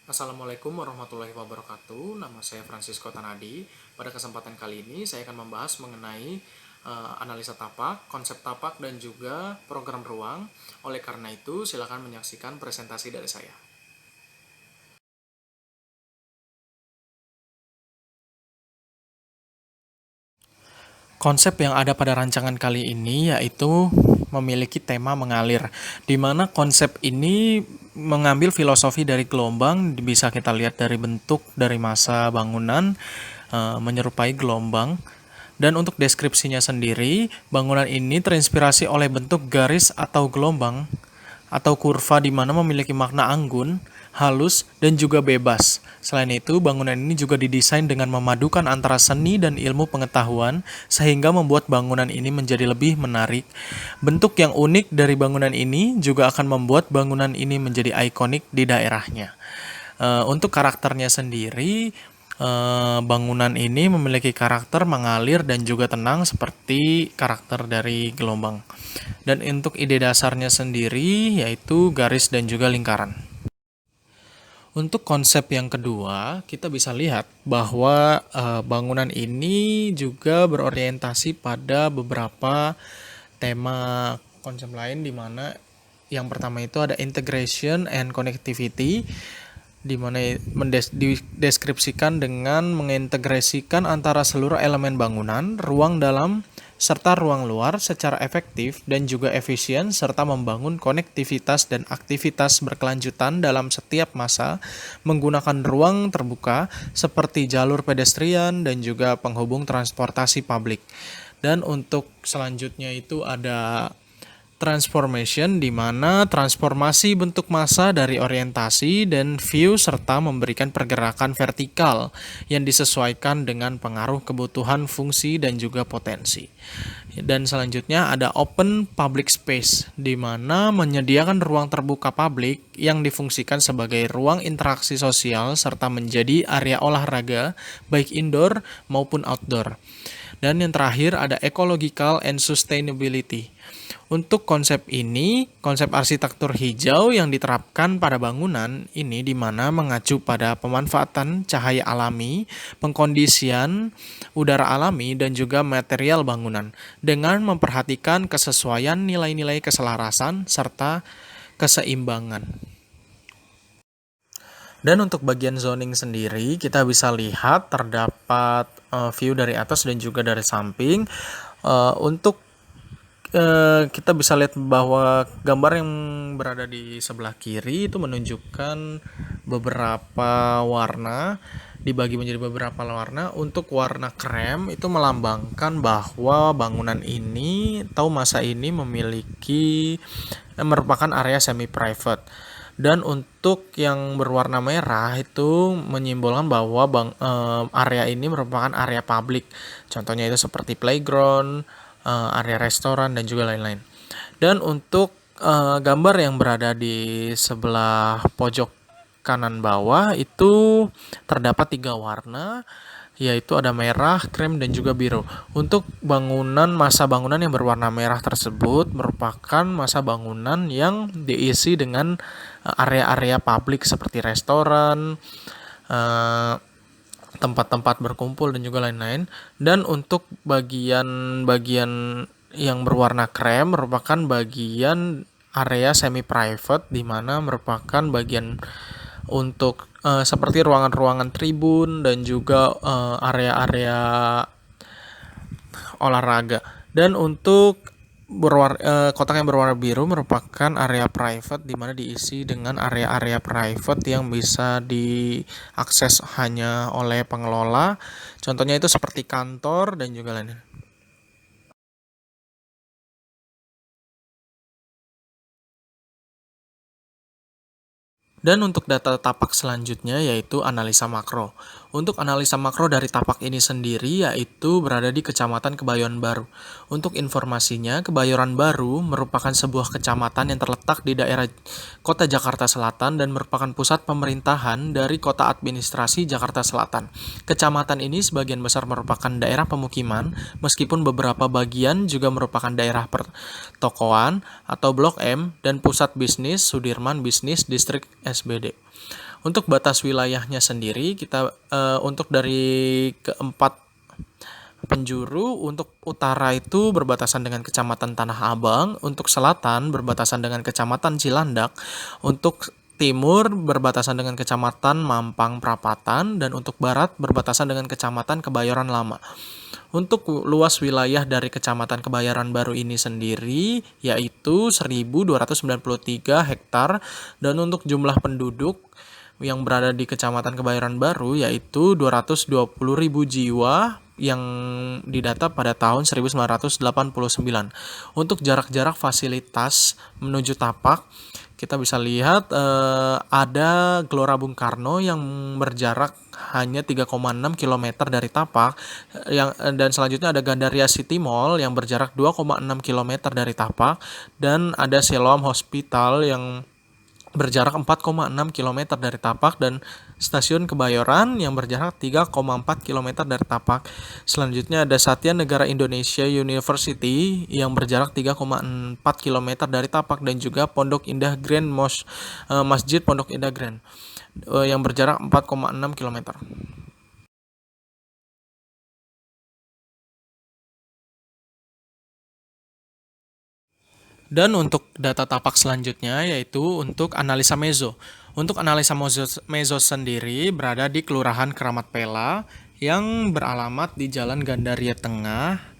Assalamualaikum warahmatullahi wabarakatuh. Nama saya Francisco Tanadi. Pada kesempatan kali ini saya akan membahas mengenai analisa tapak, konsep tapak dan juga program ruang. Oleh karena itu, silakan menyaksikan presentasi dari saya. Konsep yang ada pada rancangan kali ini yaitu memiliki tema mengalir, di mana konsep ini mengambil filosofi dari gelombang, bisa kita lihat dari bentuk dari massa bangunan menyerupai gelombang. Dan untuk deskripsinya sendiri, bangunan ini terinspirasi oleh bentuk garis atau gelombang atau kurva di mana memiliki makna anggun, halus, dan juga bebas. Selain itu, bangunan ini juga didesain dengan memadukan antara seni dan ilmu pengetahuan sehingga membuat bangunan ini menjadi lebih menarik. Bentuk yang unik dari bangunan ini juga akan membuat bangunan ini menjadi ikonik di daerahnya. Untuk karakternya sendiri, bangunan ini memiliki karakter mengalir dan juga tenang seperti karakter dari gelombang. Dan untuk ide dasarnya sendiri yaitu garis dan juga lingkaran. Untuk konsep yang kedua, kita bisa lihat bahwa bangunan ini juga berorientasi pada beberapa tema konsep lain, di mana yang pertama itu ada integration and connectivity, di mana dideskripsikan dengan mengintegrasikan antara seluruh elemen bangunan, ruang dalam serta ruang luar secara efektif dan juga efisien, serta membangun konektivitas dan aktivitas berkelanjutan dalam setiap masa menggunakan ruang terbuka seperti jalur pedestrian dan juga penghubung transportasi publik. Dan untuk selanjutnya itu ada transformation, di mana transformasi bentuk massa dari orientasi dan view serta memberikan pergerakan vertikal yang disesuaikan dengan pengaruh kebutuhan fungsi dan juga potensi. Dan selanjutnya ada open public space, di mana menyediakan ruang terbuka publik yang difungsikan sebagai ruang interaksi sosial serta menjadi area olahraga baik indoor maupun outdoor. Dan yang terakhir ada ecological and sustainability. Untuk konsep ini, konsep arsitektur hijau yang diterapkan pada bangunan ini di mana mengacu pada pemanfaatan cahaya alami, pengkondisian udara alami, dan juga material bangunan dengan memperhatikan kesesuaian nilai-nilai keselarasan serta keseimbangan. Dan untuk bagian zoning sendiri, kita bisa lihat terdapat view dari atas dan juga dari samping. Untuk kita bisa lihat bahwa gambar yang berada di sebelah kiri itu menunjukkan beberapa warna, dibagi menjadi beberapa warna. Untuk warna krem itu melambangkan bahwa bangunan ini atau masa ini merupakan area semi private. Dan untuk yang berwarna merah itu menyimbolkan bahwa area ini merupakan area publik. Contohnya itu seperti playground, area restoran, dan juga lain-lain. Dan untuk gambar yang berada di sebelah pojok kanan bawah itu terdapat 3 warna, yaitu ada merah, krem, dan juga biru. Untuk masa bangunan yang berwarna merah tersebut merupakan masa bangunan yang diisi dengan area-area publik seperti restoran, tempat-tempat berkumpul, dan juga lain-lain. Dan untuk bagian-bagian yang berwarna krem merupakan bagian area semi private, di mana merupakan bagian untuk seperti ruangan-ruangan tribun dan juga area-area olahraga. Dan untuk kotak yang berwarna biru merupakan area private, di mana diisi dengan area-area private yang bisa diakses hanya oleh pengelola. Contohnya itu seperti kantor dan juga lain-lain. Dan untuk data tapak selanjutnya yaitu analisa makro. Untuk analisa makro dari tapak ini sendiri yaitu berada di Kecamatan Kebayoran Baru. Untuk informasinya, Kebayoran Baru merupakan sebuah kecamatan yang terletak di daerah Kota Jakarta Selatan dan merupakan pusat pemerintahan dari Kota Administrasi Jakarta Selatan. Kecamatan ini sebagian besar merupakan daerah pemukiman, meskipun beberapa bagian juga merupakan daerah pertokoan atau Blok M dan pusat bisnis Sudirman Business District SBD. Untuk batas wilayahnya sendiri kita untuk dari keempat penjuru, untuk utara itu berbatasan dengan Kecamatan Tanah Abang, untuk selatan berbatasan dengan Kecamatan Cilandak, untuk timur berbatasan dengan Kecamatan Mampang Prapatan, dan untuk barat berbatasan dengan Kecamatan Kebayoran Lama. Untuk luas wilayah dari Kecamatan Kebayoran Baru ini sendiri yaitu 1.293 hektar, dan untuk jumlah penduduk yang berada di Kecamatan Kebayoran Baru yaitu 220.000 jiwa yang didata pada tahun 1989. Untuk jarak-jarak fasilitas menuju Tapak, kita bisa lihat ada Gelora Bung Karno yang berjarak hanya 3,6 km dari Tapak, dan selanjutnya ada Gandaria City Mall yang berjarak 2,6 km dari Tapak, dan ada Siloam Hospital yang berjarak 4,6 km dari Tapak, dan Stasiun Kebayoran yang berjarak 3,4 km dari Tapak. Selanjutnya ada Satya Negara Indonesia University yang berjarak 3,4 km dari Tapak, dan juga Pondok Indah Grand Masjid Pondok Indah Grand yang berjarak 4,6 km. Dan untuk data Tapak selanjutnya yaitu untuk analisa mezo. Untuk analisa mezo sendiri berada di Kelurahan Keramat Pela yang beralamat di Jalan Gandaria Tengah,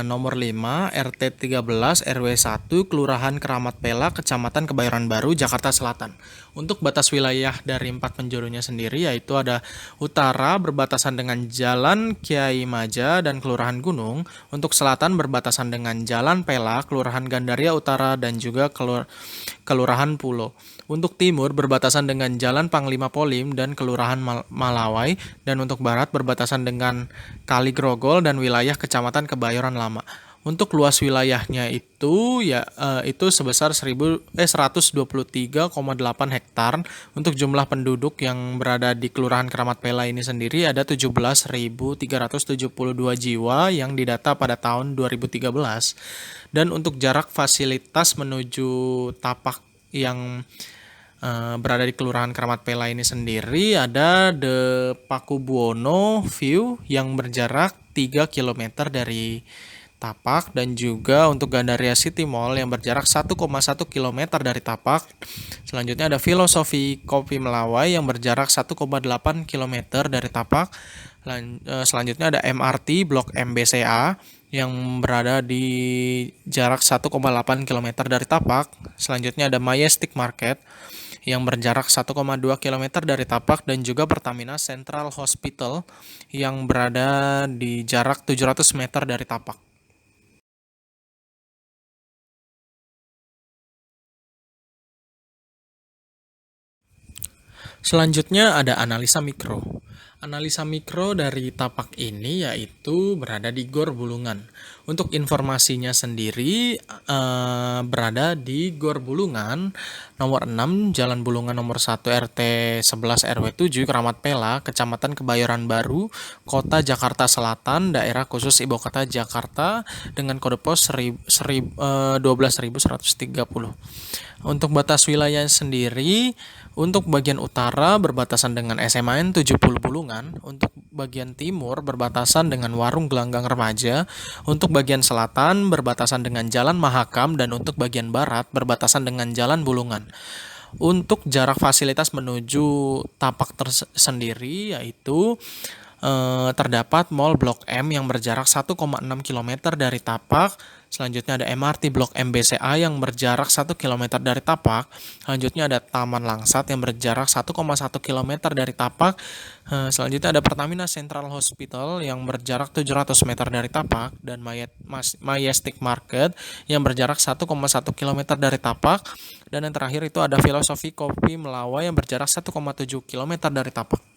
nomor 5, RT 13, RW 1, Kelurahan Keramat Pela, Kecamatan Kebayoran Baru, Jakarta Selatan. Untuk batas wilayah dari 4 penjurunya sendiri yaitu ada utara berbatasan dengan Jalan Kiai Maja dan Kelurahan Gunung, untuk selatan berbatasan dengan Jalan Pela, Kelurahan Gandaria Utara, dan juga Kelurahan Pulo. Untuk timur berbatasan dengan Jalan Panglima Polim dan Kelurahan Malawai, dan untuk barat berbatasan dengan Kali Grogol dan wilayah Kecamatan Kebayoran Lama. Untuk luas wilayahnya itu itu sebesar 123,8 hektar. Untuk jumlah penduduk yang berada di Kelurahan Keramat Pela ini sendiri ada 17.372 jiwa yang didata pada tahun 2013. Dan untuk jarak fasilitas menuju Tapak yang berada di Kelurahan Keramat Pela ini sendiri ada The Pakubuwono View yang berjarak 3 km dari Tapak, dan juga untuk Gandaria City Mall yang berjarak 1,1 km dari Tapak. Selanjutnya ada Filosofi Kopi Melawai yang berjarak 1,8 km dari Tapak. Selanjutnya ada MRT Blok M BCA yang berada di jarak 1,8 km dari Tapak. Selanjutnya ada Majestic Market yang berjarak 1,2 km dari Tapak, dan juga Pertamina Central Hospital yang berada di jarak 700 meter dari Tapak. Selanjutnya ada analisa mikro. Analisa mikro dari Tapak ini yaitu berada di Gor Bulungan. Untuk informasinya sendiri berada di Gor Bulungan, nomor 6, Jalan Bulungan nomor 1, RT 11 RW 7, Keramat Pela, Kecamatan Kebayoran Baru, Kota Jakarta Selatan, Daerah Khusus Ibu Kota Jakarta, dengan kode pos 12.130. Untuk batas wilayah sendiri, untuk bagian utara berbatasan dengan SMAN 70 Bulungan, untuk bagian timur berbatasan dengan Warung Gelanggang Remaja, untuk bagian selatan berbatasan dengan Jalan Mahakam, dan untuk bagian barat berbatasan dengan Jalan Bulungan. Untuk jarak fasilitas menuju Tapak sendiri yaitu terdapat Mall Blok M yang berjarak 1,6 km dari Tapak. Selanjutnya ada MRT Blok M BCA yang berjarak 1 km dari Tapak. Selanjutnya ada Taman Langsat yang berjarak 1,1 km dari Tapak. Selanjutnya ada Pertamina Central Hospital yang berjarak 700 meter dari Tapak, dan Majestic Market yang berjarak 1,1 km dari Tapak, dan yang terakhir itu ada Filosofi Kopi Melawai yang berjarak 1,7 km dari Tapak.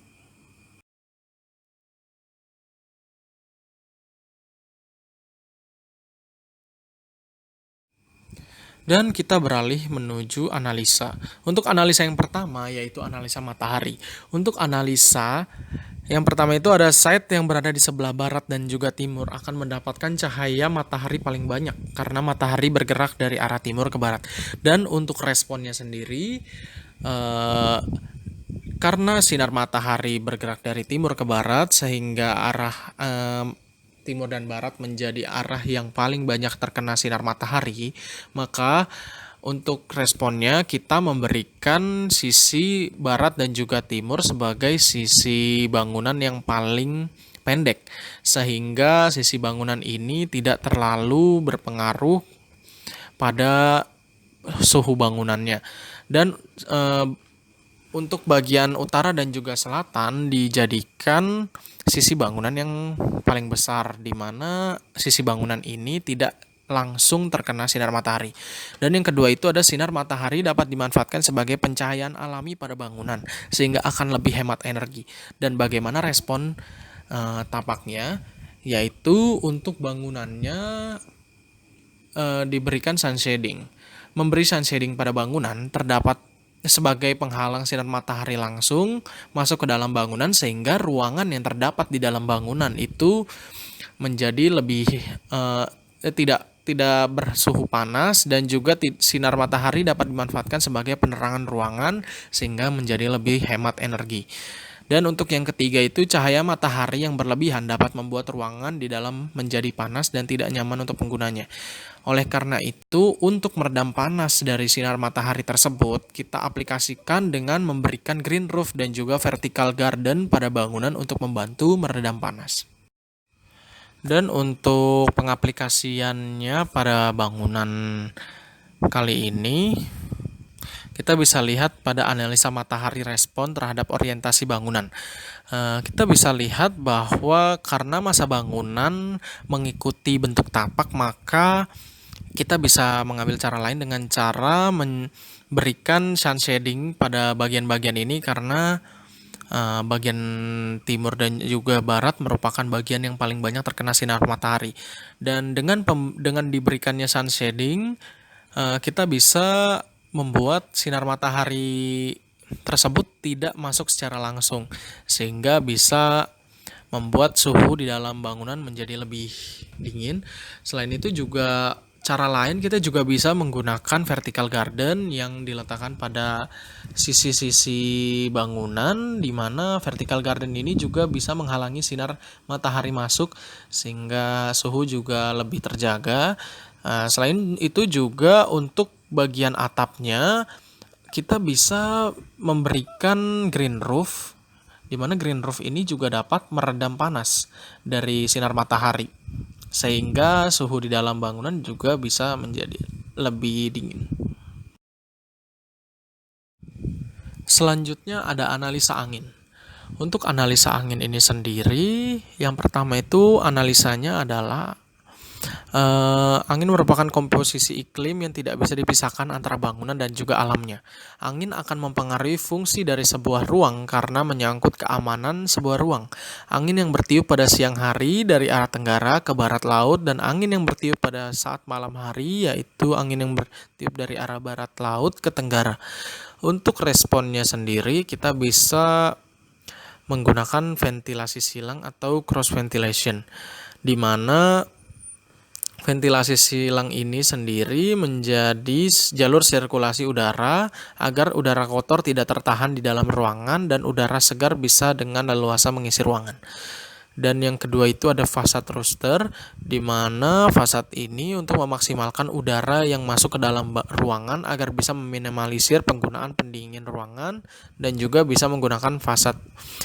Dan kita beralih menuju analisa. Untuk analisa yang pertama yaitu analisa matahari. Untuk analisa yang pertama itu ada site yang berada di sebelah barat dan juga timur akan mendapatkan cahaya matahari paling banyak karena matahari bergerak dari arah timur ke barat. Dan untuk responnya sendiri Karena sinar matahari bergerak dari timur ke barat sehingga arah timur dan barat menjadi arah yang paling banyak terkena sinar matahari, maka untuk responnya kita memberikan sisi barat dan juga timur sebagai sisi bangunan yang paling pendek, sehingga sisi bangunan ini tidak terlalu berpengaruh pada suhu bangunannya. Dan untuk bagian utara dan juga selatan dijadikan sisi bangunan yang paling besar, di mana sisi bangunan ini tidak langsung terkena sinar matahari. Dan yang kedua itu ada sinar matahari dapat dimanfaatkan sebagai pencahayaan alami pada bangunan, sehingga akan lebih hemat energi. Dan bagaimana respon tapaknya? Yaitu untuk bangunannya diberikan sun shading. Memberi sun shading pada bangunan terdapat sebagai penghalang sinar matahari langsung masuk ke dalam bangunan, sehingga ruangan yang terdapat di dalam bangunan itu menjadi lebih tidak bersuhu panas, dan juga sinar matahari dapat dimanfaatkan sebagai penerangan ruangan sehingga menjadi lebih hemat energi. Dan untuk yang ketiga itu cahaya matahari yang berlebihan dapat membuat ruangan di dalam menjadi panas dan tidak nyaman untuk penggunanya. Oleh karena itu, untuk meredam panas dari sinar matahari tersebut, kita aplikasikan dengan memberikan green roof dan juga vertical garden pada bangunan untuk membantu meredam panas. Dan untuk pengaplikasiannya pada bangunan kali ini, kita bisa lihat pada analisa matahari respon terhadap orientasi bangunan. Kita bisa lihat bahwa karena masa bangunan mengikuti bentuk tapak, maka kita bisa mengambil cara lain dengan cara memberikan sun shading pada bagian-bagian ini, karena bagian timur dan juga barat merupakan bagian yang paling banyak terkena sinar matahari. Dan dengan diberikannya sun shading, kita bisa membuat sinar matahari tersebut tidak masuk secara langsung, sehingga bisa membuat suhu di dalam bangunan menjadi lebih dingin. Selain itu juga cara lain, kita juga bisa menggunakan vertical garden yang diletakkan pada sisi-sisi bangunan, di mana vertical garden ini juga bisa menghalangi sinar matahari masuk sehingga suhu juga lebih terjaga. Selain itu juga untuk bagian atapnya kita bisa memberikan green roof, di mana green roof ini juga dapat meredam panas dari sinar matahari, sehingga suhu di dalam bangunan juga bisa menjadi lebih dingin. Selanjutnya ada analisa angin. Untuk analisa angin ini sendiri, yang pertama itu analisanya adalah angin merupakan komposisi iklim yang tidak bisa dipisahkan antara bangunan dan juga alamnya. Angin akan mempengaruhi fungsi dari sebuah ruang karena menyangkut keamanan sebuah ruang. Angin yang bertiup pada siang hari dari arah tenggara ke barat laut, dan angin yang bertiup pada saat malam hari yaitu angin yang bertiup dari arah barat laut ke tenggara. Untuk responnya sendiri, kita bisa menggunakan ventilasi silang atau cross ventilation, di mana ventilasi silang ini sendiri menjadi jalur sirkulasi udara agar udara kotor tidak tertahan di dalam ruangan dan udara segar bisa dengan leluasa mengisi ruangan. Dan yang kedua itu ada fasad rooster, di mana fasad ini untuk memaksimalkan udara yang masuk ke dalam ruangan agar bisa meminimalisir penggunaan pendingin ruangan, dan juga bisa menggunakan fasad.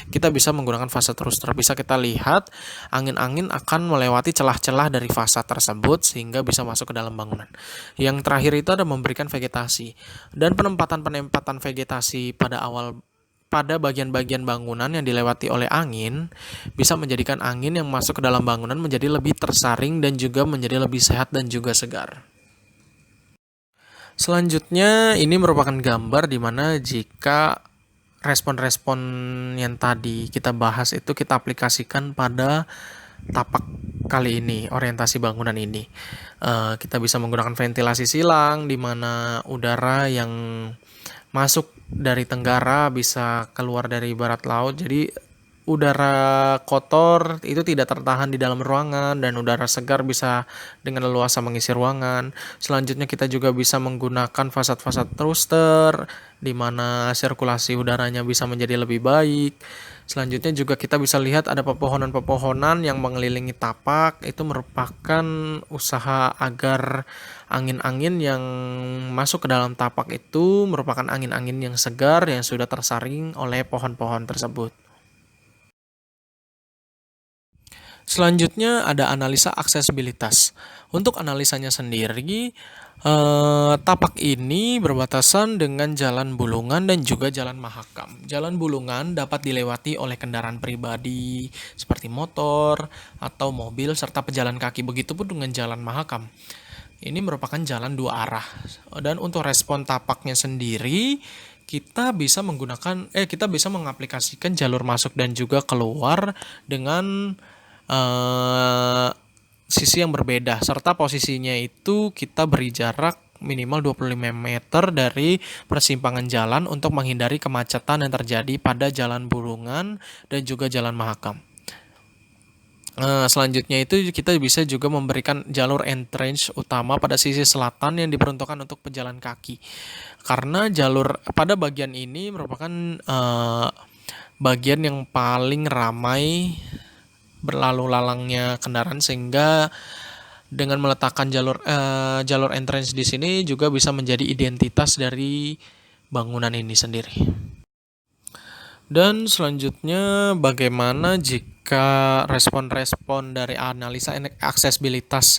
Kita bisa menggunakan fasad rooster. Bisa kita lihat angin-angin akan melewati celah-celah dari fasad tersebut sehingga bisa masuk ke dalam bangunan. Yang terakhir itu ada memberikan vegetasi. Dan penempatan vegetasi pada bagian-bagian bangunan yang dilewati oleh angin bisa menjadikan angin yang masuk ke dalam bangunan menjadi lebih tersaring dan juga menjadi lebih sehat dan juga segar. Selanjutnya ini merupakan gambar di mana jika respon-respon yang tadi kita bahas itu kita aplikasikan pada tapak kali ini, orientasi bangunan ini. Kita bisa menggunakan ventilasi silang, di mana udara yang masuk dari tenggara bisa keluar dari barat laut. Jadi udara kotor itu tidak tertahan di dalam ruangan dan udara segar bisa dengan leluasa mengisi ruangan. Selanjutnya kita juga bisa menggunakan fasad-fasad thruster di mana sirkulasi udaranya bisa menjadi lebih baik. Selanjutnya juga kita bisa lihat ada pepohonan-pepohonan yang mengelilingi tapak. Itu merupakan usaha agar angin-angin yang masuk ke dalam tapak itu merupakan angin-angin yang segar yang sudah tersaring oleh pohon-pohon tersebut. Selanjutnya ada analisa aksesibilitas. Untuk analisanya sendiri, tapak ini berbatasan dengan jalan Bulungan dan juga jalan Mahakam. Jalan Bulungan dapat dilewati oleh kendaraan pribadi seperti motor atau mobil serta pejalan kaki. Begitupun dengan jalan Mahakam. Ini merupakan jalan dua arah. Dan untuk respon tapaknya sendiri, kita bisa mengaplikasikan jalur masuk dan juga keluar dengan sisi yang berbeda, serta posisinya itu kita beri jarak minimal 25 meter dari persimpangan jalan untuk menghindari kemacetan yang terjadi pada jalan Bulungan dan juga jalan Mahakam. Selanjutnya itu kita bisa juga memberikan jalur entrance utama pada sisi selatan yang diperuntukkan untuk pejalan kaki. Karena jalur pada bagian ini merupakan bagian yang paling ramai berlalu lalangnya kendaraan, sehingga dengan meletakkan jalur entrance di sini juga bisa menjadi identitas dari bangunan ini sendiri. Dan selanjutnya bagaimana jika respon-respon dari analisa aksesibilitas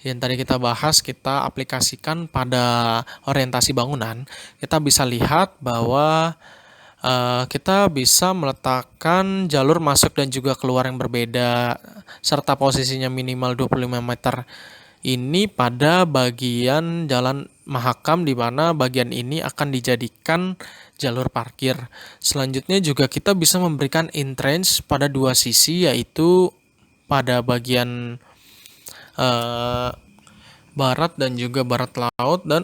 yang tadi kita bahas kita aplikasikan pada orientasi bangunan, kita bisa lihat bahwa kita bisa meletakkan jalur masuk dan juga keluar yang berbeda serta posisinya minimal 25 meter ini pada bagian jalan Mahakam, di mana bagian ini akan dijadikan jalur parkir. Selanjutnya juga kita bisa memberikan entrance pada dua sisi, yaitu pada bagian barat dan juga barat laut. Dan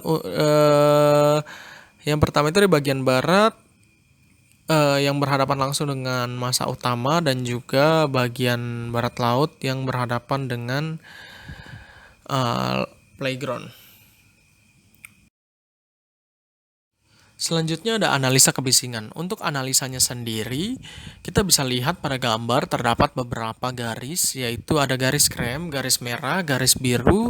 yang pertama itu di bagian barat yang berhadapan langsung dengan masa utama dan juga bagian barat laut yang berhadapan dengan playground. Selanjutnya ada analisa kebisingan. Untuk analisanya sendiri, kita bisa lihat pada gambar terdapat beberapa garis, yaitu ada garis krem, garis merah, garis biru,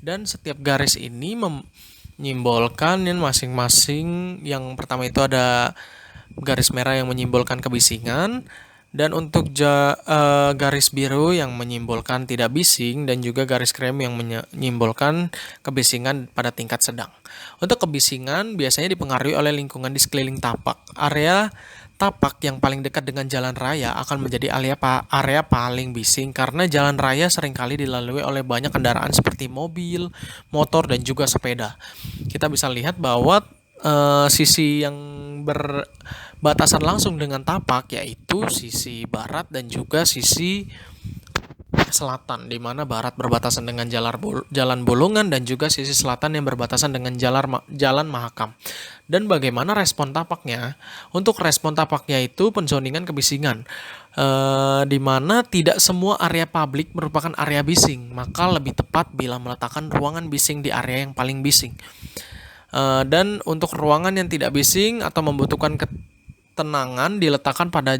dan setiap garis ini menyimbolkan masing-masing. Yang pertama itu ada garis merah yang menyimbolkan kebisingan, dan untuk garis biru yang menyimbolkan tidak bising, dan juga garis krem yang menyimbolkan kebisingan pada tingkat sedang. Untuk kebisingan biasanya dipengaruhi oleh lingkungan di sekeliling tapak. Area tapak yang paling dekat dengan jalan raya akan menjadi area paling bising karena jalan raya seringkali dilalui oleh banyak kendaraan seperti mobil, motor, dan juga sepeda. Kita bisa lihat bahwa sisi yang berbatasan langsung dengan tapak yaitu sisi barat dan juga sisi selatan, di mana barat berbatasan dengan jalan Bulungan dan juga sisi selatan yang berbatasan dengan jalan Mahakam. Dan bagaimana respon tapaknya? Untuk respon tapaknya itu penzoningan kebisingan, di mana tidak semua area publik merupakan area bising, maka lebih tepat bila meletakkan ruangan bising di area yang paling bising. Dan untuk ruangan yang tidak bising atau membutuhkan ketenangan diletakkan pada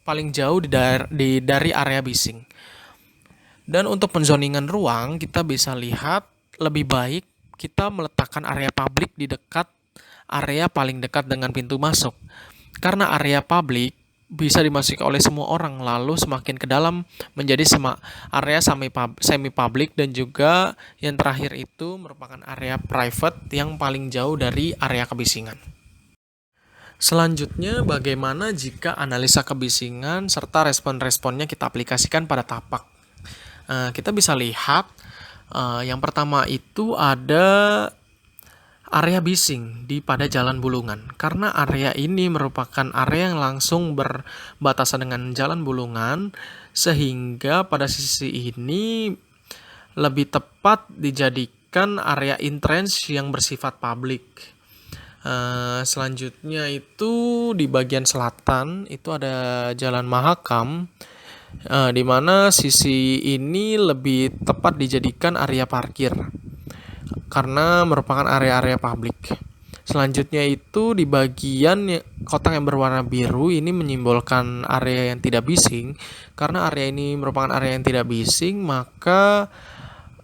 paling jauh dari area bising. Dan untuk penzoningan ruang, kita bisa lihat lebih baik kita meletakkan area publik di dekat area paling dekat dengan pintu masuk. Karena area publik bisa dimasuki oleh semua orang, lalu semakin ke dalam menjadi area semi public, dan juga yang terakhir itu merupakan area private yang paling jauh dari area kebisingan. Selanjutnya, bagaimana jika analisa kebisingan serta respon-responnya kita aplikasikan pada tapak? Kita bisa lihat yang pertama itu ada area bising pada jalan Bulungan. Karena area ini merupakan area yang langsung berbatasan dengan jalan Bulungan, sehingga pada sisi ini lebih tepat dijadikan area entrance yang bersifat publik. Selanjutnya itu di bagian selatan itu ada Jalan Mahakam, di mana sisi ini lebih tepat dijadikan area parkir karena merupakan area-area publik. Selanjutnya itu di bagian kotak yang berwarna biru ini menyimbolkan area yang tidak bising. Karena area ini merupakan area yang tidak bising, maka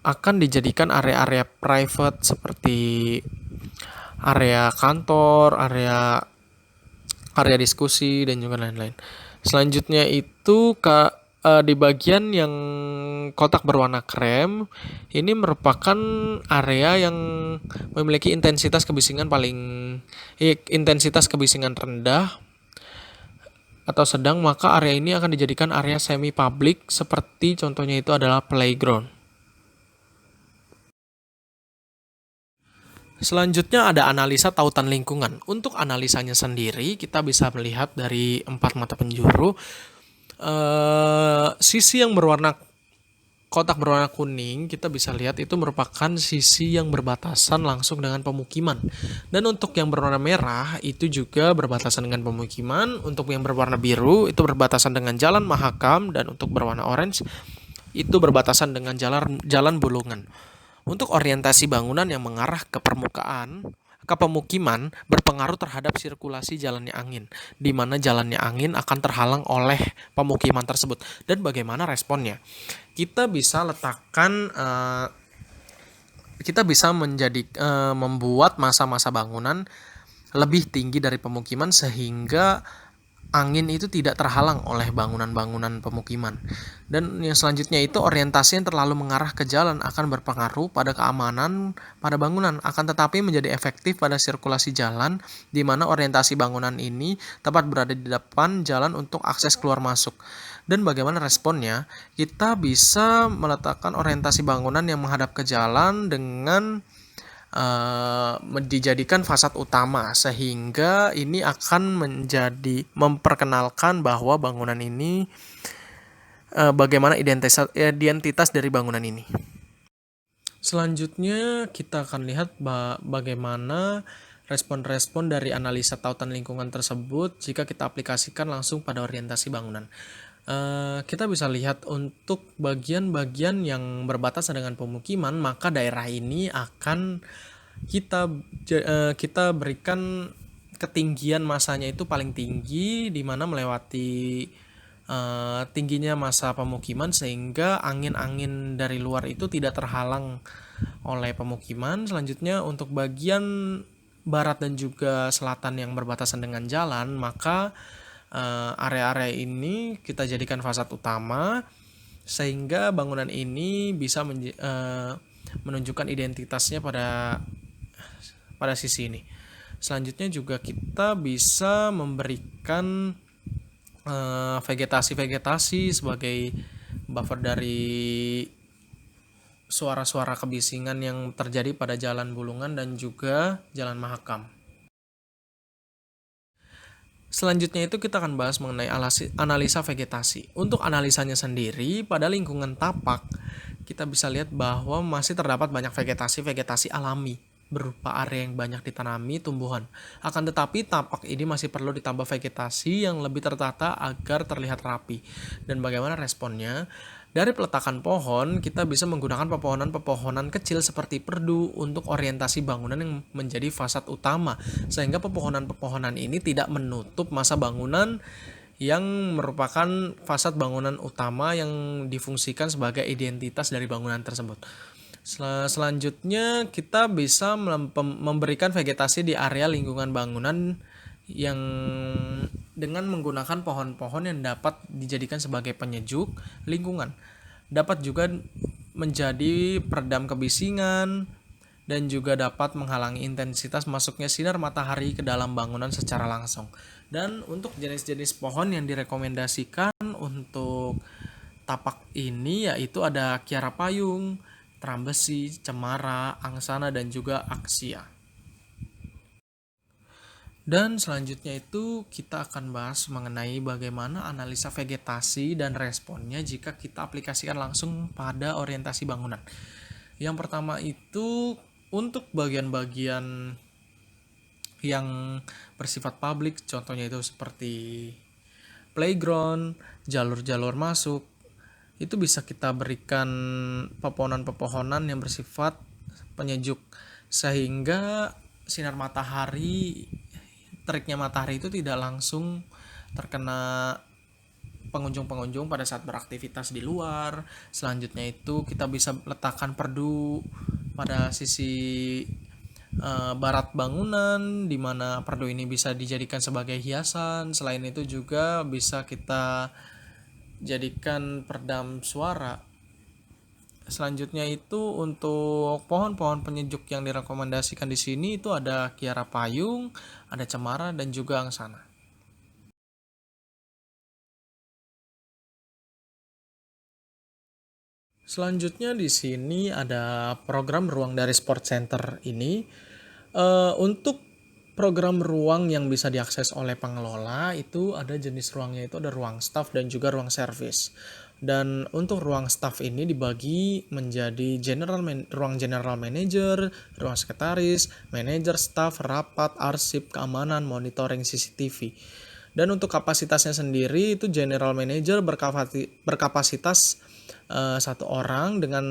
akan dijadikan area-area private seperti area kantor, area diskusi dan juga lain-lain. Selanjutnya itu di bagian yang kotak berwarna krem ini merupakan area yang memiliki intensitas kebisingan rendah atau sedang, maka area ini akan dijadikan area semi public seperti contohnya itu adalah playground. Selanjutnya ada analisa tautan lingkungan. Untuk analisanya sendiri, kita bisa melihat dari 4 mata penjuru. Sisi yang kotak berwarna kuning, kita bisa lihat itu merupakan sisi yang berbatasan langsung dengan pemukiman. Dan untuk yang berwarna merah, itu juga berbatasan dengan pemukiman. Untuk yang berwarna biru, itu berbatasan dengan Jalan Mahakam. Dan untuk berwarna orange, itu berbatasan dengan Jalan Bulungan. Untuk orientasi bangunan yang mengarah ke pemukiman berpengaruh terhadap sirkulasi jalannya angin, di mana jalannya angin akan terhalang oleh pemukiman tersebut. Dan bagaimana responnya? Kita bisa membuat masa-masa bangunan lebih tinggi dari pemukiman sehingga angin itu tidak terhalang oleh bangunan-bangunan pemukiman. Dan yang selanjutnya itu orientasi yang terlalu mengarah ke jalan akan berpengaruh pada keamanan pada bangunan, akan tetapi menjadi efektif pada sirkulasi jalan, di mana orientasi bangunan ini tepat berada di depan jalan untuk akses keluar masuk. Dan bagaimana responnya? Kita bisa meletakkan orientasi bangunan yang menghadap ke jalan dengan dijadikan fasad utama, sehingga ini akan memperkenalkan bahwa bangunan ini bagaimana identitas dari bangunan ini. Selanjutnya kita akan lihat bagaimana respon-respon dari analisa tautan lingkungan tersebut jika kita aplikasikan langsung pada orientasi bangunan. Kita bisa lihat untuk bagian-bagian yang berbatasan dengan pemukiman, maka daerah ini akan kita berikan ketinggian masanya itu paling tinggi, di mana melewati tingginya masa pemukiman, sehingga angin-angin dari luar itu tidak terhalang oleh pemukiman. Selanjutnya untuk bagian barat dan juga selatan yang berbatasan dengan jalan, maka area-area ini kita jadikan fasad utama, sehingga bangunan ini bisa menunjukkan identitasnya pada sisi ini. Selanjutnya juga kita bisa memberikan vegetasi sebagai buffer dari suara-suara kebisingan yang terjadi pada Jalan Bulungan dan juga Jalan Mahakam. Selanjutnya itu kita akan bahas mengenai analisa vegetasi. Untuk analisanya sendiri, pada lingkungan tapak, kita bisa lihat bahwa masih terdapat banyak vegetasi alami berupa area yang banyak ditanami tumbuhan. Akan tetapi tapak ini masih perlu ditambah vegetasi yang lebih tertata agar terlihat rapi. Dan bagaimana responnya? Dari peletakan pohon, kita bisa menggunakan pepohonan kecil seperti perdu untuk orientasi bangunan yang menjadi fasad utama, sehingga pepohonan ini tidak menutup masa bangunan yang merupakan fasad bangunan utama yang difungsikan sebagai identitas dari bangunan tersebut. Selanjutnya kita bisa memberikan vegetasi di area lingkungan bangunan yang dengan menggunakan pohon-pohon yang dapat dijadikan sebagai penyejuk lingkungan. Dapat juga menjadi peredam kebisingan dan juga dapat menghalangi intensitas masuknya sinar matahari ke dalam bangunan secara langsung. Dan untuk jenis-jenis pohon yang direkomendasikan untuk tapak ini yaitu ada kiara payung, trambesi, cemara, angsana, dan juga aksia. Dan selanjutnya itu kita akan bahas mengenai bagaimana analisa vegetasi dan responnya jika kita aplikasikan langsung pada orientasi bangunan. Yang pertama itu untuk bagian-bagian yang bersifat publik, contohnya itu seperti playground, jalur-jalur masuk, itu bisa kita berikan pepohonan-pepohonan yang bersifat penyejuk, sehingga sinar matahari, teriknya matahari itu tidak langsung terkena pengunjung-pengunjung pada saat beraktivitas di luar. Selanjutnya itu kita bisa letakkan perdu pada sisi barat bangunan, di mana perdu ini bisa dijadikan sebagai hiasan. Selain itu juga bisa kita jadikan peredam suara. Selanjutnya itu untuk pohon-pohon penyejuk yang direkomendasikan di sini itu ada kiara payung, ada cemara, dan juga angsana. Selanjutnya di sini ada program ruang dari Sport Center ini. Untuk program ruang yang bisa diakses oleh pengelola itu ada jenis ruangnya, itu ada ruang staff dan juga ruang service. Dan untuk ruang staff ini dibagi menjadi ruang general manager, ruang sekretaris, manajer staff, rapat, arsip, keamanan, monitoring CCTV. Dan untuk kapasitasnya sendiri itu general manager berkapasitas satu orang dengan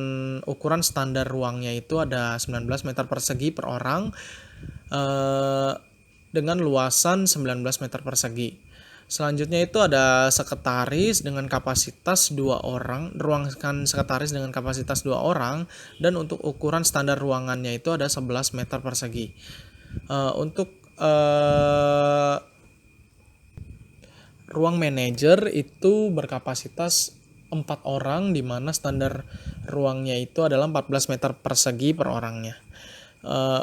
ukuran standar ruangnya itu ada 19 meter persegi per orang dengan luasan 19 meter persegi. Selanjutnya itu ada sekretaris dengan kapasitas 2 orang, ruangan sekretaris dengan kapasitas 2 orang, dan untuk ukuran standar ruangannya itu ada 11 meter persegi. Untuk ruang manajer itu berkapasitas 4 orang, di mana standar ruangnya itu adalah 14 meter persegi per orangnya.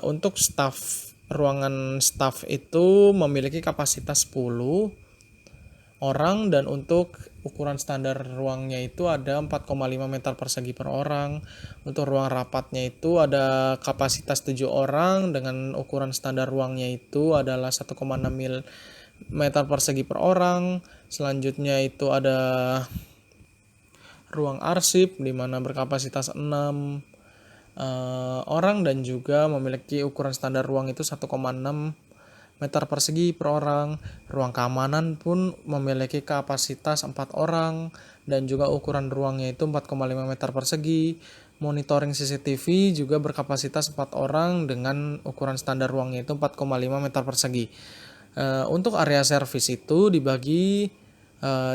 Untuk ruangan staff itu memiliki kapasitas 10 orang, dan untuk ukuran standar ruangnya itu ada 4,5 meter persegi per orang. Untuk ruang rapatnya itu ada kapasitas 7 orang dengan ukuran standar ruangnya itu adalah 1,6 meter persegi per orang. Selanjutnya itu ada ruang arsip di mana berkapasitas 6 orang dan juga memiliki ukuran standar ruang itu 1,6 meter persegi per orang. Ruang keamanan pun memiliki kapasitas 4 orang dan juga ukuran ruangnya itu 4,5 meter persegi. Monitoring CCTV juga berkapasitas 4 orang dengan ukuran standar ruangnya itu 4,5 meter persegi. Untuk area servis itu dibagi,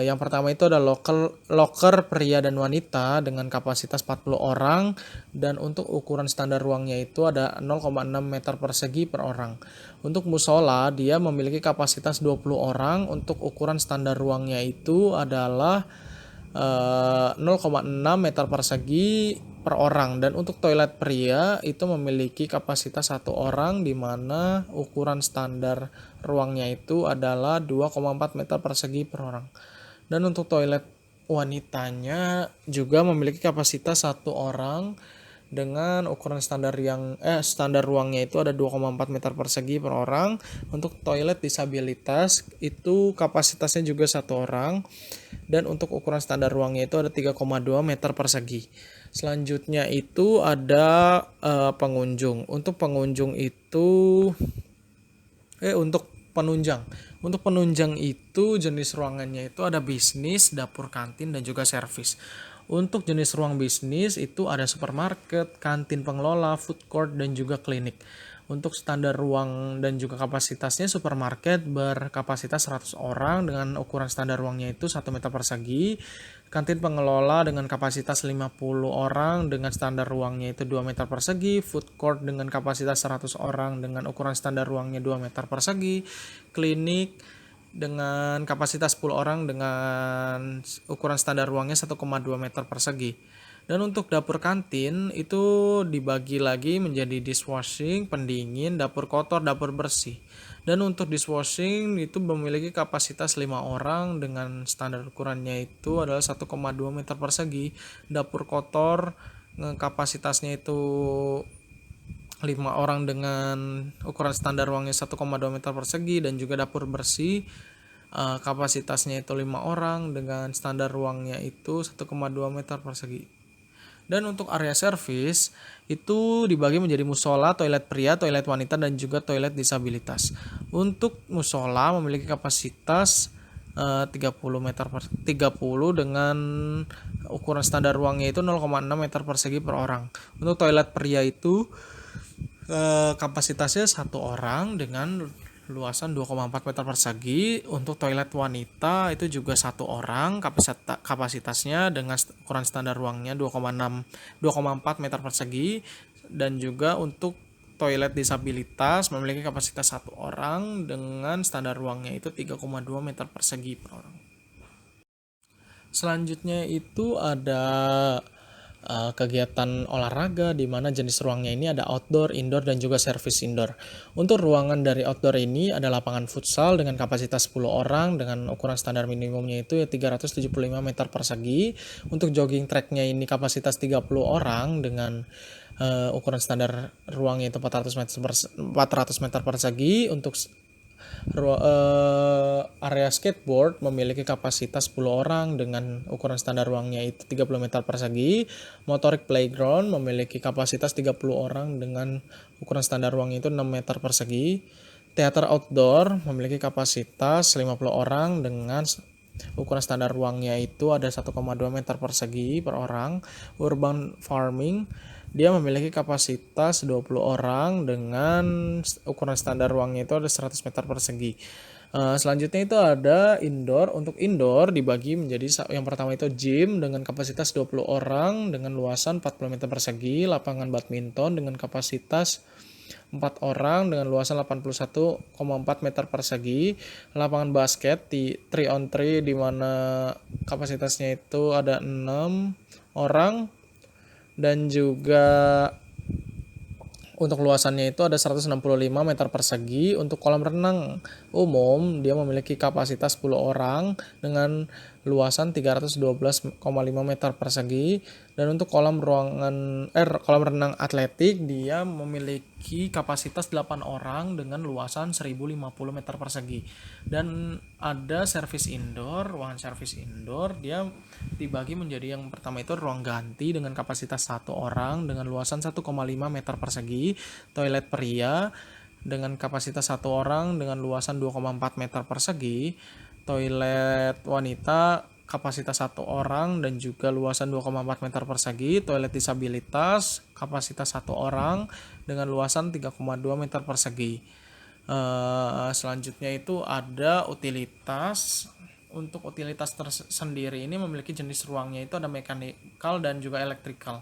yang pertama itu ada locker pria dan wanita dengan kapasitas 40 orang, dan untuk ukuran standar ruangnya itu ada 0,6 meter persegi per orang. Untuk musola dia memiliki kapasitas 20 orang, untuk ukuran standar ruangnya itu adalah 0,6 meter persegi per orang, dan untuk toilet pria itu memiliki kapasitas 1 orang di mana ukuran standar ruangnya itu adalah 2,4 meter persegi per orang. Dan untuk toilet wanitanya juga memiliki kapasitas 1 orang dengan ukuran standar ruangnya itu ada 2,4 meter persegi per orang. Untuk toilet disabilitas itu kapasitasnya juga 1 orang, dan untuk ukuran standar ruangnya itu ada 3,2 meter persegi. Selanjutnya itu ada pengunjung. Untuk pengunjung itu untuk penunjang. Untuk penunjang itu jenis ruangannya itu ada bisnis, dapur, kantin, dan juga servis. Untuk jenis ruang bisnis itu ada supermarket, kantin pengelola, food court, dan juga klinik. Untuk standar ruang dan juga kapasitasnya, supermarket berkapasitas 100 orang dengan ukuran standar ruangnya itu 1 meter persegi. Kantin pengelola dengan kapasitas 50 orang dengan standar ruangnya itu 2 meter persegi. Food court dengan kapasitas 100 orang dengan ukuran standar ruangnya 2 meter persegi. Klinik dengan kapasitas 10 orang dengan ukuran standar ruangnya 1,2 meter persegi. Dan untuk dapur kantin itu dibagi lagi menjadi dishwashing, pendingin, dapur kotor, dapur bersih. Dan untuk dishwashing itu memiliki kapasitas 5 orang dengan standar ukurannya itu adalah 1,2 meter persegi. Dapur kotor kapasitasnya itu 5 orang dengan ukuran standar ruangnya 1,2 meter persegi, dan juga dapur bersih kapasitasnya itu 5 orang dengan standar ruangnya itu 1,2 meter persegi. Dan untuk area servis itu dibagi menjadi musola, toilet pria, toilet wanita, dan juga toilet disabilitas. Untuk musola memiliki kapasitas 30 meter per 30 dengan ukuran standar ruangnya itu 0,6 meter persegi per orang. Untuk toilet pria itu kapasitasnya satu orang dengan luasan 2,4 meter persegi. Untuk toilet wanita itu juga satu orang, kapasitasnya dengan ukuran standar ruangnya 2,4 meter persegi. Dan juga untuk toilet disabilitas memiliki kapasitas satu orang dengan standar ruangnya itu 3,2 meter persegi per orang. Selanjutnya itu ada kegiatan olahraga di mana jenis ruangnya ini ada outdoor, indoor, dan juga service indoor. Untuk ruangan dari outdoor ini ada lapangan futsal dengan kapasitas 10 orang dengan ukuran standar minimumnya itu 375 meter persegi. Untuk jogging tracknya ini kapasitas 30 orang dengan ukuran standar ruangnya itu 400 meter persegi. Untuk area skateboard memiliki kapasitas 10 orang dengan ukuran standar ruangnya itu 30 meter persegi. Motorik playground memiliki kapasitas 30 orang dengan ukuran standar ruangnya itu 6 meter persegi. Teater outdoor memiliki kapasitas 50 orang dengan ukuran standar ruangnya itu ada 1,2 meter persegi per orang. Urban farming dia memiliki kapasitas 20 orang dengan ukuran standar ruangnya itu ada 100 meter persegi. Selanjutnya itu ada indoor. Untuk indoor dibagi menjadi yang pertama itu gym dengan kapasitas 20 orang dengan luasan 40 meter persegi, lapangan badminton dengan kapasitas 4 orang dengan luasan 81,4 meter persegi, lapangan basket di 3 on 3 di mana kapasitasnya itu ada 6 orang, dan juga untuk luasannya itu ada 165 meter persegi. Untuk kolam renang umum dia memiliki kapasitas 10 orang dengan luasan 312,5 meter persegi. Dan untuk kolam renang atletik dia memiliki kapasitas 8 orang dengan luasan 1050 meter persegi. Dan ada service indoor. Ruangan service indoor dia dibagi menjadi yang pertama itu ruang ganti dengan kapasitas 1 orang dengan luasan 1,5 meter persegi, toilet pria dengan kapasitas 1 orang dengan luasan 2,4 meter persegi, toilet wanita kapasitas 1 orang dan juga luasan 2,4 meter persegi, toilet disabilitas kapasitas 1 orang dengan luasan 3,2 meter persegi. Selanjutnya itu ada utilitas. Untuk utilitas tersendiri ini memiliki jenis ruangnya itu ada mechanical dan juga electrical.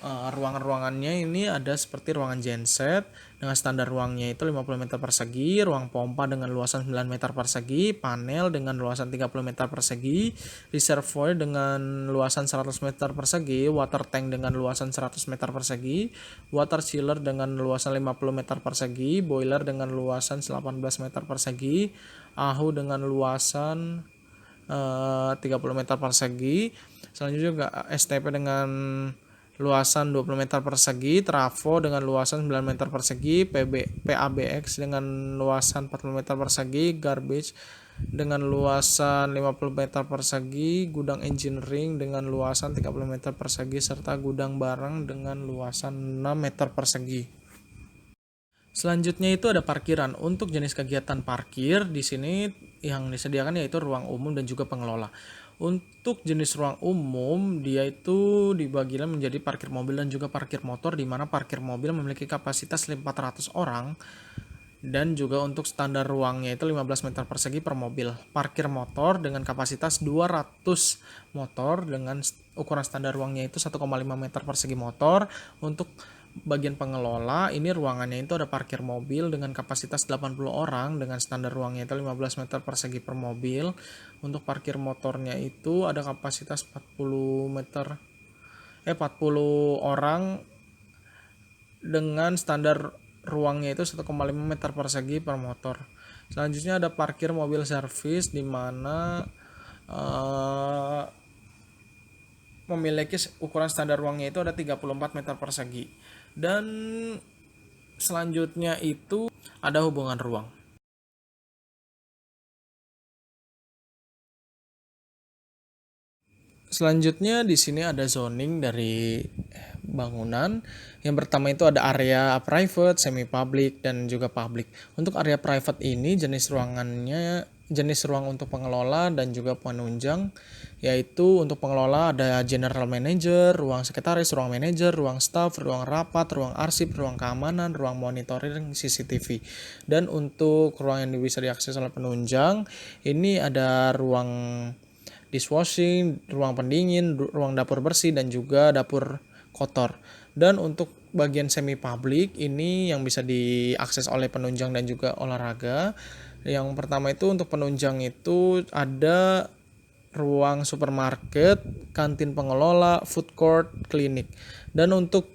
Ruangan-ruangannya ini ada seperti ruangan genset dengan standar ruangnya itu 50 meter persegi, ruang pompa dengan luasan 9 meter persegi, panel dengan luasan 30 meter persegi, reservoir dengan luasan 100 meter persegi, water tank dengan luasan 100 meter persegi, water chiller dengan luasan 50 meter persegi, boiler dengan luasan 18 meter persegi, ahu dengan luasan 30 meter persegi. Selanjutnya juga STP dengan luasan 20 meter persegi, trafo dengan luasan 9 meter persegi, PABX dengan luasan 40 meter persegi, garbage dengan luasan 50 meter persegi, gudang engineering dengan luasan 30 meter persegi, serta gudang barang dengan luasan 6 meter persegi. Selanjutnya itu ada parkiran. Untuk jenis kegiatan parkir di sini yang disediakan yaitu ruang umum dan juga pengelola. Untuk jenis ruang umum dia itu dibagi menjadi parkir mobil dan juga parkir motor, di mana parkir mobil memiliki kapasitas 400 orang dan juga untuk standar ruangnya itu 15 meter persegi per mobil. Parkir motor dengan kapasitas 200 motor dengan ukuran standar ruangnya itu 1,5 meter persegi motor. Untuk bagian pengelola ini ruangannya itu ada parkir mobil dengan kapasitas 80 orang dengan standar ruangnya itu 15 meter persegi per mobil. Untuk parkir motornya itu ada kapasitas 40 orang dengan standar ruangnya itu 1,5 meter persegi per motor. Selanjutnya ada parkir mobil servis di mana memiliki ukuran standar ruangnya itu ada 34 meter persegi. Dan selanjutnya itu ada hubungan ruang. Selanjutnya di sini ada zoning dari bangunan. Yang pertama itu ada area private, semi public dan juga public. Untuk area private ini jenis ruang untuk pengelola dan juga penunjang, yaitu untuk pengelola ada general manager, ruang sekretaris, ruang manager, ruang staff, ruang rapat, ruang arsip, ruang keamanan, ruang monitoring CCTV. Dan untuk ruang yang bisa diakses oleh penunjang, ini ada ruang dishwashing, ruang pendingin, ruang dapur bersih, dan juga dapur kotor. Dan untuk bagian semi public ini yang bisa diakses oleh penunjang dan juga olahraga. Yang pertama itu untuk penunjang itu ada ruang supermarket, kantin pengelola, food court, klinik. Dan untuk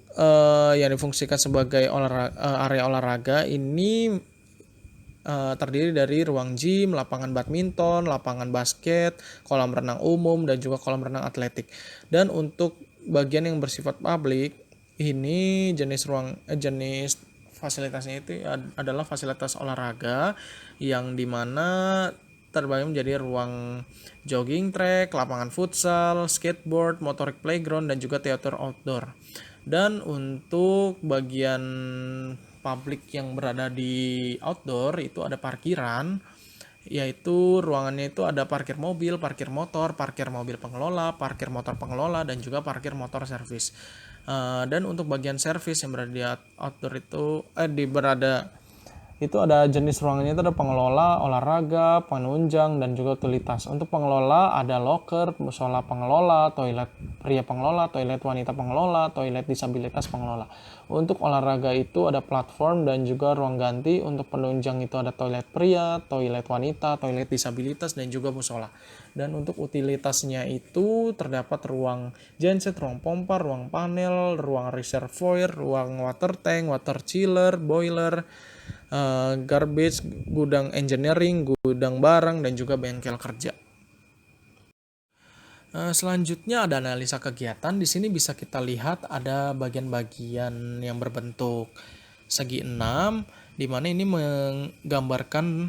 yang difungsikan sebagai area olahraga ini terdiri dari ruang gym, lapangan badminton, lapangan basket, kolam renang umum, dan juga kolam renang atletik. Dan untuk bagian yang bersifat publik, ini jenis fasilitasnya itu adalah fasilitas olahraga yang dimana terbagi menjadi ruang jogging track, lapangan futsal, skateboard, motorik playground, dan juga teater outdoor. Dan untuk bagian publik yang berada di outdoor itu ada parkiran, yaitu ruangannya itu ada parkir mobil, parkir motor, parkir mobil pengelola, parkir motor pengelola, dan juga parkir motor servis. Dan untuk bagian servis yang berada di outdoor itu ada jenis ruangannya itu ada pengelola, olahraga, penunjang, dan juga utilitas. Untuk pengelola ada locker, musola pengelola, toilet pria pengelola, toilet wanita pengelola, toilet disabilitas pengelola. Untuk olahraga itu ada platform dan juga ruang ganti. Untuk penunjang itu ada toilet pria, toilet wanita, toilet disabilitas, dan juga musola. Dan untuk utilitasnya itu terdapat ruang genset, ruang pompa, ruang panel, ruang reservoir, ruang water tank, water chiller, boiler, garbage, gudang engineering, gudang barang, dan juga bengkel kerja. Selanjutnya ada analisa kegiatan. Di sini bisa kita lihat ada bagian-bagian yang berbentuk segi 6, di mana ini menggambarkan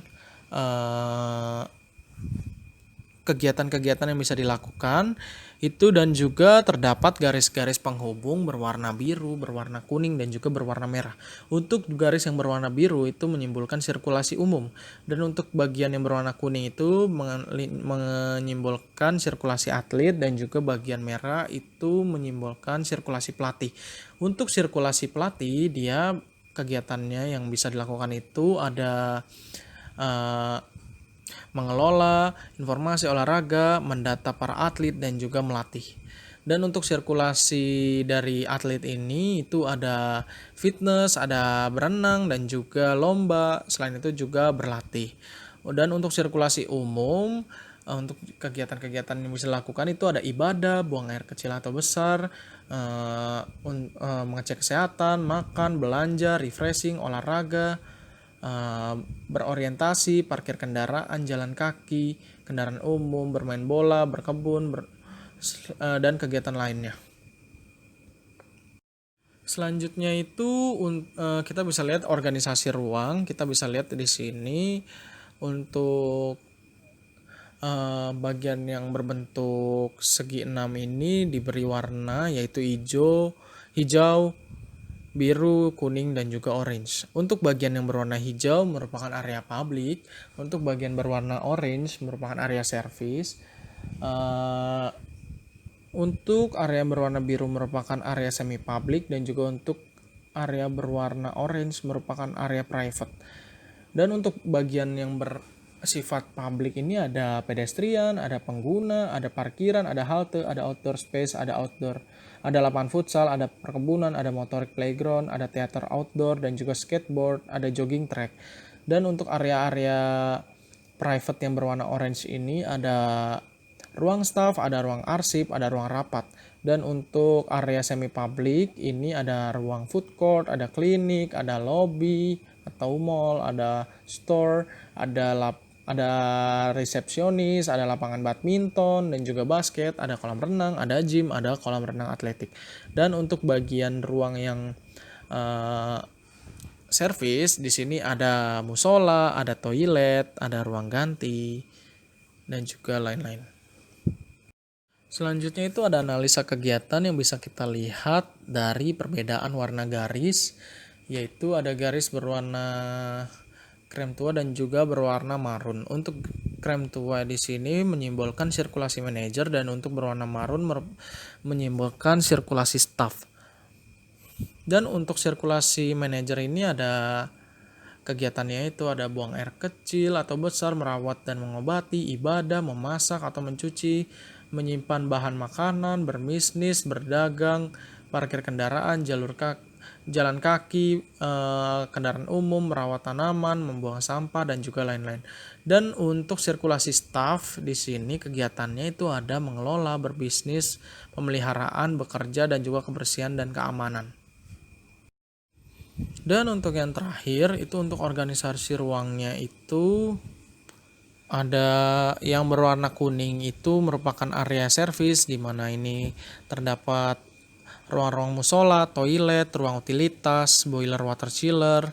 kegiatan-kegiatan yang bisa dilakukan itu, dan juga terdapat garis-garis penghubung berwarna biru, berwarna kuning, dan juga berwarna merah. Untuk garis yang berwarna biru itu menyimbolkan sirkulasi umum, dan untuk bagian yang berwarna kuning itu menyimbolkan sirkulasi atlet, dan juga bagian merah itu menyimbolkan sirkulasi pelatih. Untuk sirkulasi pelatih, dia kegiatannya yang bisa dilakukan itu ada mengelola informasi olahraga, mendata para atlet, dan juga melatih. Dan untuk sirkulasi dari atlet ini itu ada fitness, ada berenang, dan juga lomba. Selain itu juga berlatih. Dan untuk sirkulasi umum, untuk kegiatan-kegiatan yang bisa dilakukan itu ada ibadah, buang air kecil atau besar, mengecek kesehatan, makan, belanja, refreshing, olahraga, berorientasi, parkir kendaraan, jalan kaki, kendaraan umum, bermain bola, berkebun, dan kegiatan lainnya. Selanjutnya itu kita bisa lihat organisasi ruang. Kita bisa lihat di sini untuk bagian yang berbentuk segi 6 ini diberi warna yaitu hijau, biru, kuning, dan juga orange. Untuk bagian yang berwarna hijau merupakan area publik, untuk bagian berwarna orange merupakan area service. Untuk area berwarna biru merupakan area semi publik, dan juga untuk area berwarna orange merupakan area private. Dan untuk bagian yang bersifat publik ini ada pedestrian, ada pengguna, ada parkiran, ada halte, ada outdoor space, ada lapangan futsal, ada perkebunan, ada motorik playground, ada teater outdoor, dan juga skateboard, ada jogging track. Dan untuk area-area private yang berwarna orange ini ada ruang staff, ada ruang arsip, ada ruang rapat. Dan untuk area semi publik ini ada ruang food court, ada klinik, ada lobby atau mall, ada store, ada resepsionis, ada lapangan badminton dan juga basket, ada kolam renang, ada gym, ada kolam renang atletik. Dan untuk bagian ruang yang service di sini ada musola, ada toilet, ada ruang ganti, dan juga lain-lain. Selanjutnya itu ada analisa kegiatan yang bisa kita lihat dari perbedaan warna garis, yaitu ada garis berwarna krem tua dan juga berwarna marun. Untuk krem tua di sini menyimbolkan sirkulasi manajer dan untuk berwarna marun menyimbolkan sirkulasi staff. Dan untuk sirkulasi manajer ini ada kegiatannya itu ada buang air kecil atau besar, merawat dan mengobati, ibadah, memasak atau mencuci, menyimpan bahan makanan, berbisnis, berdagang, parkir kendaraan, jalan kaki, kendaraan umum, merawat tanaman, membuang sampah dan juga lain-lain. Dan untuk sirkulasi staff di sini kegiatannya itu ada mengelola, berbisnis, pemeliharaan, bekerja dan juga kebersihan dan keamanan. Dan untuk yang terakhir itu untuk organisasi ruangnya itu ada yang berwarna kuning itu merupakan area servis di mana ini terdapat ruang-ruang musola, toilet, ruang utilitas, boiler water chiller,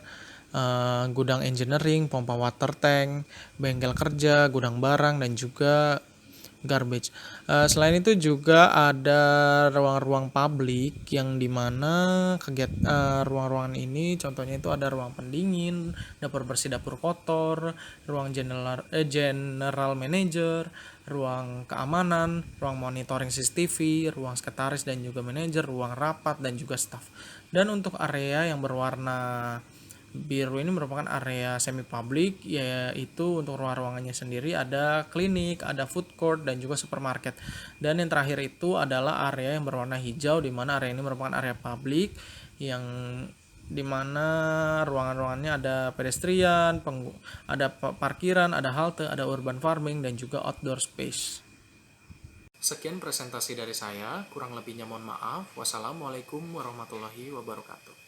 gudang engineering, pompa water tank, bengkel kerja, gudang barang dan juga garbage. Selain itu juga ada ruang-ruang publik yang dimana ruang-ruangan ini contohnya itu ada ruang pendingin, dapur bersih, dapur kotor, ruang general manager, ruang keamanan, ruang monitoring CCTV, ruang sekretaris dan juga manajer, ruang rapat dan juga staff. Dan untuk area yang berwarna biru ini merupakan area semi publik, yaitu untuk ruang-ruangannya sendiri ada klinik, ada food court dan juga supermarket. Dan yang terakhir itu adalah area yang berwarna hijau di mana area ini merupakan area publik yang dimana ruangan-ruangannya ada pedestrian, ada parkiran, ada halte, ada urban farming dan juga outdoor space. Sekian presentasi dari saya, kurang lebihnya mohon maaf. Wassalamualaikum warahmatullahi wabarakatuh.